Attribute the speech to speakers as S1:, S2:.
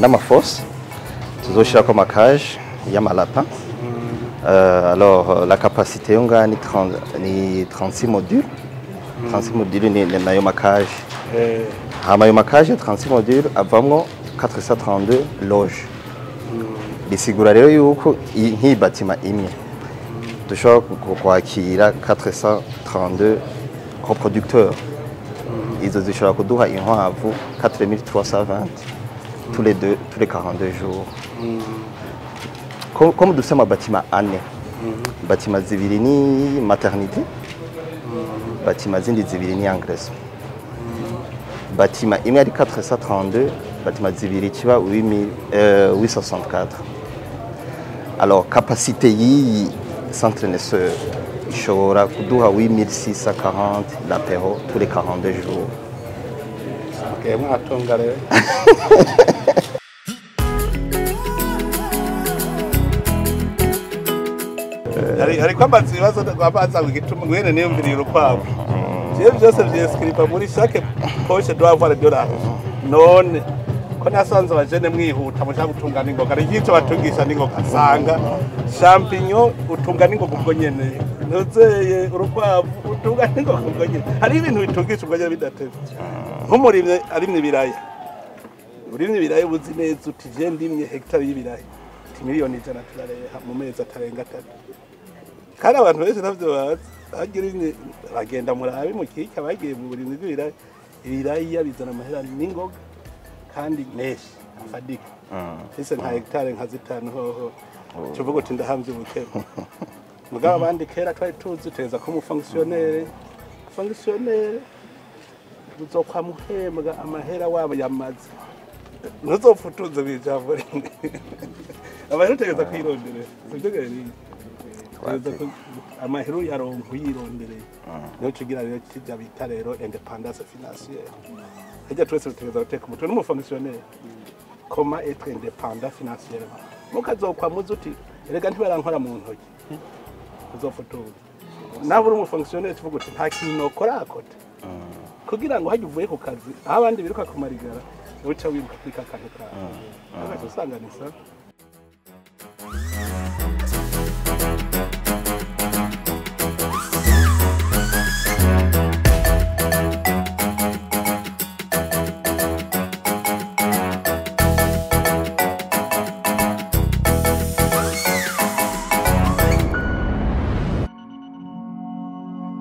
S1: amafosse tuzoshirako amakaje y'amalapin. Alors la capacité yonga ni 36 modules. 36 modules ni nayo makaje. Hama yo makaje 36 modules avamwo 432 loges. Bisigura rero yuko nk'iyi batima imwe dushobora kwakira 432 reproducteurs. Izo zishobora kuduha inkwavu 4320 tous les 42 jours. Comme dufite amabatima ane, batima zibiri ni maternité, batima zindi zibiri ni engrais. Batima imwe ari 432, batima zibiri kiba 864. Alors capacité yi centre naisseur ishobora kuduha 8640 l'apéro tous les 42 jours.
S2: Okay, mwatunga rero. Ariko amazi ibibazo kwabanza gituma ngwene niyumviriye urukwavu. Je byose byescripa muri chaque poche doit avoir $. None ko nasanze abajene mwihuta mushaka gutungana ingoga ari gico batungisha ningoga sanga champignon utungana ingoga ubwo nyene nozeye urukwavu utungana ingoga ubwo nyene hari ibintu bitungisha ubwo nyene bidateze nk'umurimye arimye ibiraya urimye ibiraya uzi neza uti je ndimye hectare y'ibiraya miliyoni 100 turareha mu mezi atarenga 3 kandi abantu benshi navyo bagira bagenda murabe mu kika bagiye mu burimyi bw'ibiraya ibiraya bizana amahera n'ingoga kandi menshi afadika ese nka hectare nka 5 hoho tuvuga uti ndahamze ubukero mugabo abandi kera twari tuzi teza ko mu fonctionnaire uzokwa muhembwa amahera wabo yamaze ntuzopfutuze bijavo abantu tegeza kwirondera sivyo gari amahera yaronko yirondere no kigira rero kijya bita rero independance financière hajya twese tegeza guteka umutwe n'umufonctionnaire comment être indépendant financièrement mukazokwa muzuti erega ntibarankora mu ntoki uzopfutuza nawe uri umufonctionnaire tuvuga uti nta kintu nokora akote kugira ngo hajye uvuye ku kazi aho abandi biruka ku marigara uca wibuka kwika kantu kawe usanga nisa